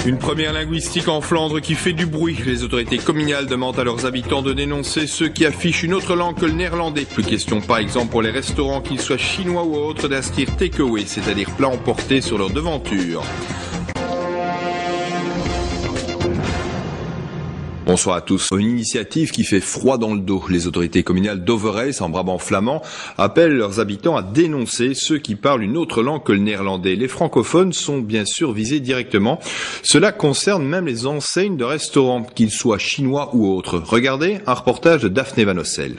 Une première linguistique en Flandre qui fait du bruit. Les autorités communales demandent à leurs habitants de dénoncer ceux qui affichent une autre langue que le néerlandais. Plus question par exemple pour les restaurants, qu'ils soient chinois ou autres, d'inscrire takeaway, c'est-à-dire plat emporté sur leur devanture. Bonsoir à tous. Une initiative qui fait froid dans le dos. Les autorités communales d'Overijse, en Brabant flamand, appellent leurs habitants à dénoncer ceux qui parlent une autre langue que le néerlandais. Les francophones sont bien sûr visés directement. Cela concerne même les enseignes de restaurants, qu'ils soient chinois ou autres. Regardez un reportage de Daphné Van Ossel.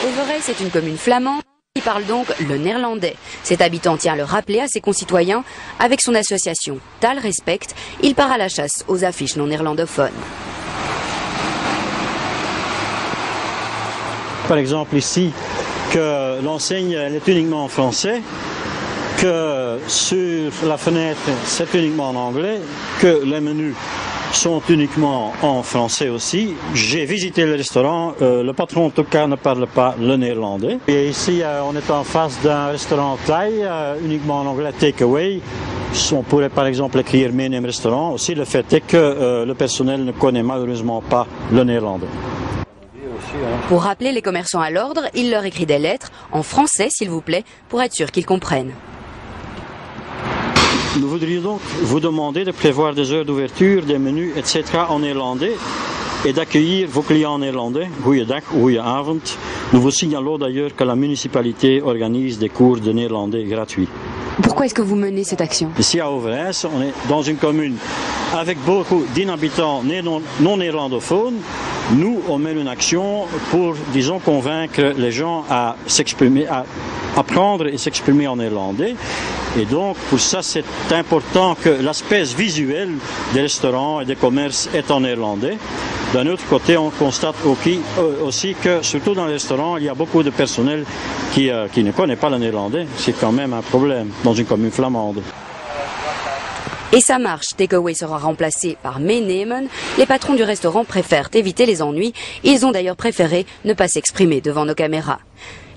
Overijse est une commune flamande qui parle donc le néerlandais. Cet habitant tient à le rappeler à ses concitoyens. Avec son association Taal Respect, il part à la chasse aux affiches non néerlandophones. Par exemple ici, que l'enseigne elle est uniquement en français, que sur la fenêtre c'est uniquement en anglais, que les menus sont uniquement en français aussi. J'ai visité le restaurant, le patron en tout cas ne parle pas le néerlandais. Et ici on est en face d'un restaurant thaï, uniquement en anglais, takeaway. On pourrait par exemple écrire Meenem restaurant. Aussi le fait est que le personnel ne connaît malheureusement pas le néerlandais. Pour rappeler les commerçants à l'ordre, il leur écrit des lettres, en français s'il vous plaît, pour être sûr qu'ils comprennent. Nous voudrions donc vous demander de prévoir des heures d'ouverture, des menus, etc. en néerlandais et d'accueillir vos clients en néerlandais. Goeiedag, goeieavond. Nous vous signalons d'ailleurs que la municipalité organise des cours de néerlandais gratuits. Pourquoi est-ce que vous menez cette action? Ici à Overijse, on est dans une commune avec beaucoup d'inhabitants non néerlandophones. Nous, on mène une action pour, disons, convaincre les gens à s'exprimer, à apprendre et s'exprimer en néerlandais. Et donc, pour ça, c'est important que l'aspect visuel des restaurants et des commerces est en néerlandais. D'un autre côté, on constate aussi que, surtout dans les restaurants, il y a beaucoup de personnel qui ne connaît pas le néerlandais. C'est quand même un problème dans une commune flamande. Et ça marche, takeaway sera remplacé par Meenemen. Les patrons du restaurant préfèrent éviter les ennuis. Ils ont d'ailleurs préféré ne pas s'exprimer devant nos caméras.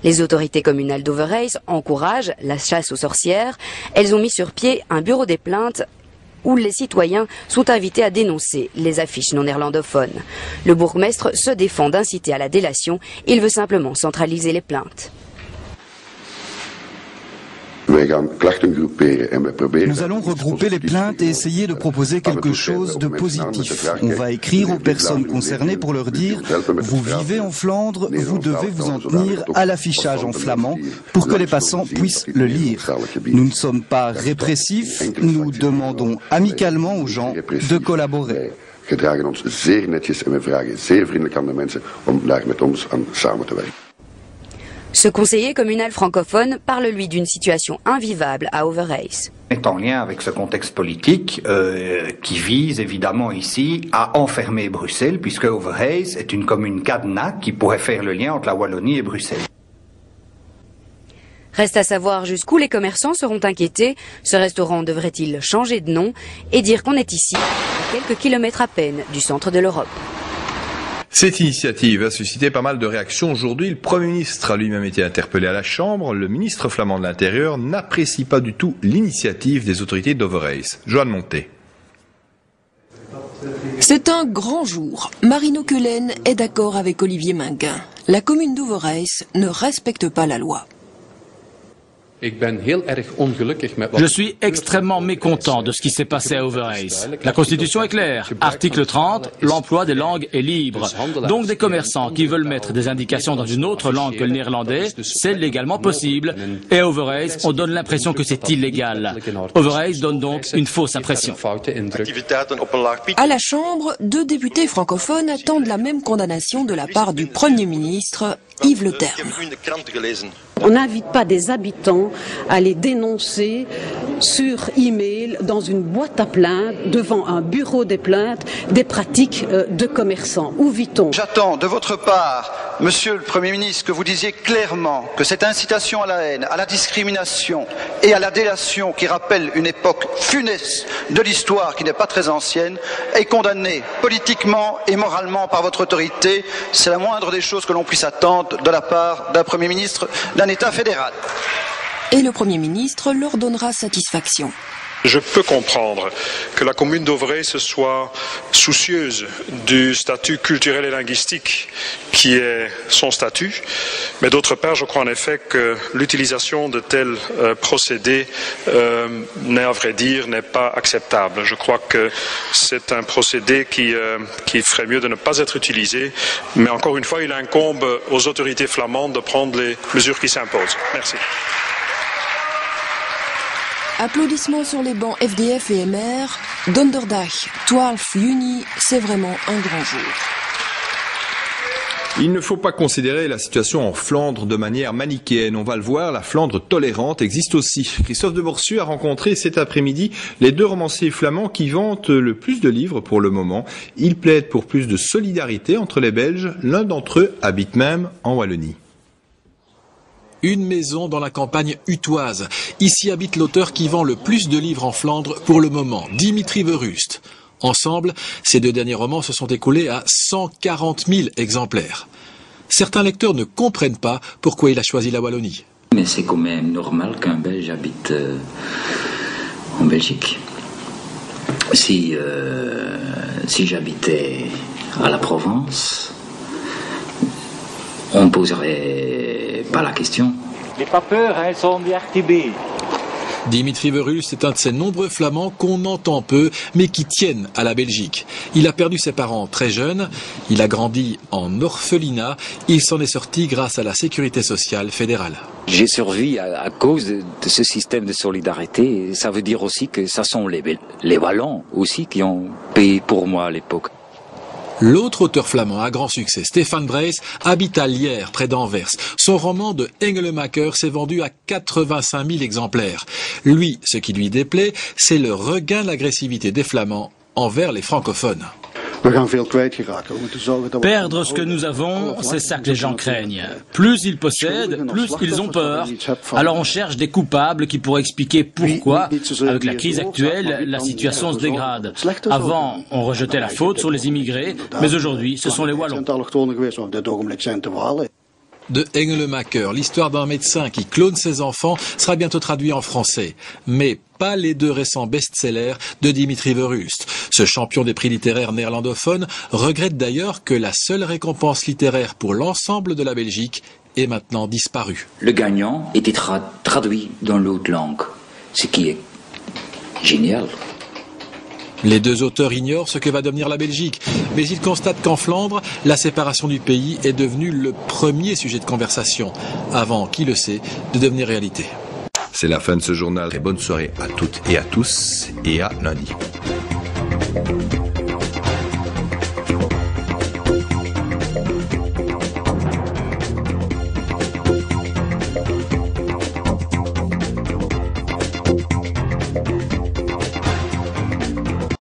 Les autorités communales d'Overijse encouragent la chasse aux sorcières. Elles ont mis sur pied un bureau des plaintes où les citoyens sont invités à dénoncer les affiches non néerlandophones. Le bourgmestre se défend d'inciter à la délation. Il veut simplement centraliser les plaintes. Nous allons regrouper les plaintes et essayer de proposer quelque chose de positif. On va écrire aux personnes concernées pour leur dire « Vous vivez en Flandre, vous devez vous en tenir à l'affichage en flamand pour que les passants puissent le lire. Nous ne sommes pas répressifs, nous demandons amicalement aux gens de collaborer. » Ce conseiller communal francophone parle lui d'une situation invivable à Overijse. Est en lien avec ce contexte politique qui vise évidemment ici à enfermer Bruxelles, puisque Overijse est une commune cadenas qui pourrait faire le lien entre la Wallonie et Bruxelles. Reste à savoir jusqu'où les commerçants seront inquiétés. Ce restaurant devrait-il changer de nom et dire qu'on est ici, à quelques kilomètres à peine du centre de l'Europe. Cette initiative a suscité pas mal de réactions aujourd'hui. Le Premier ministre a lui-même été interpellé à la Chambre. Le ministre flamand de l'Intérieur n'apprécie pas du tout l'initiative des autorités d'Overijse. Joanne Monté. C'est un grand jour. Marino Keulen est d'accord avec Olivier Minguin. La commune d'Overijse ne respecte pas la loi. Je suis extrêmement mécontent de ce qui s'est passé à Overijse. La Constitution est claire. Article 30, l'emploi des langues est libre. Donc des commerçants qui veulent mettre des indications dans une autre langue que le néerlandais, c'est légalement possible. Et à Overijse, on donne l'impression que c'est illégal. Overijse donne donc une fausse impression. À la Chambre, 2 députés francophones attendent la même condamnation de la part du Premier ministre, Yves Le Terme. On n'invite pas des habitants à les dénoncer sur e-mail dans une boîte à plaintes, devant un bureau des plaintes, des pratiques de commerçants. Où vit-on? J'attends de votre part, Monsieur le Premier ministre, que vous disiez clairement que cette incitation à la haine, à la discrimination et à la délation qui rappelle une époque funeste de l'histoire qui n'est pas très ancienne est condamnée politiquement et moralement par votre autorité. C'est la moindre des choses que l'on puisse attendre de la part d'un Premier ministre d'un État fédéral. Et le Premier ministre leur donnera satisfaction. Je peux comprendre que la commune d'Overhees se soit soucieuse du statut culturel et linguistique qui est son statut, mais d'autre part, je crois en effet que l'utilisation de tels procédés n'est à vrai dire n'est pas acceptable. Je crois que c'est un procédé qui ferait mieux de ne pas être utilisé, mais encore une fois, il incombe aux autorités flamandes de prendre les mesures qui s'imposent. Merci. Applaudissements sur les bancs FDF et MR. Donderdag, 12 juni, c'est vraiment un grand jour. Il ne faut pas considérer la situation en Flandre de manière manichéenne. On va le voir, la Flandre tolérante existe aussi. Christophe de Borsu a rencontré cet après-midi les deux romanciers flamands qui vantent le plus de livres pour le moment. Ils plaident pour plus de solidarité entre les Belges. L'un d'entre eux habite même en Wallonie. Une maison dans la campagne utoise. Ici habite l'auteur qui vend le plus de livres en Flandre pour le moment, Dimitri Verhulst. Ensemble, ces deux derniers romans se sont écoulés à 140 000 exemplaires. Certains lecteurs ne comprennent pas pourquoi il a choisi la Wallonie. Mais c'est quand même normal qu'un Belge habite en Belgique. Si j'habitais à la Provence, on ne poserait pas la question. Les pas peur, elles sont bien activées. Dimitri Verhulst est un de ces nombreux Flamands qu'on entend peu, mais qui tiennent à la Belgique. Il a perdu ses parents très jeunes, il a grandi en orphelinat, il s'en est sorti grâce à la sécurité sociale fédérale. J'ai survécu à cause de ce système de solidarité. Ça veut dire aussi que ce sont les Wallons aussi qui ont payé pour moi à l'époque. L'autre auteur flamand à grand succès, Stefan Breys, habite à Lierre, près d'Anvers. Son roman de Engelemaker s'est vendu à 85 000 exemplaires. Lui, ce qui lui déplaît, c'est le regain d'agressivité des Flamands envers les francophones. Perdre ce que nous avons, c'est ça que les gens craignent. Plus ils possèdent, plus ils ont peur. Alors on cherche des coupables qui pourraient expliquer pourquoi, avec la crise actuelle, la situation se dégrade. Avant, on rejetait la faute sur les immigrés, mais aujourd'hui, ce sont les Wallons. De Engelemaker, l'histoire d'un médecin qui clone ses enfants sera bientôt traduit en français. Mais pas les deux récents best-sellers de Dimitri Verhulst. Ce champion des prix littéraires néerlandophones regrette d'ailleurs que la seule récompense littéraire pour l'ensemble de la Belgique est maintenant disparue. Le gagnant était traduit dans l'autre langue, ce qui est génial. Les deux auteurs ignorent ce que va devenir la Belgique, mais ils constatent qu'en Flandre, la séparation du pays est devenue le premier sujet de conversation, avant, qui le sait, de devenir réalité. C'est la fin de ce journal. Et bonne soirée à toutes et à tous, et à lundi.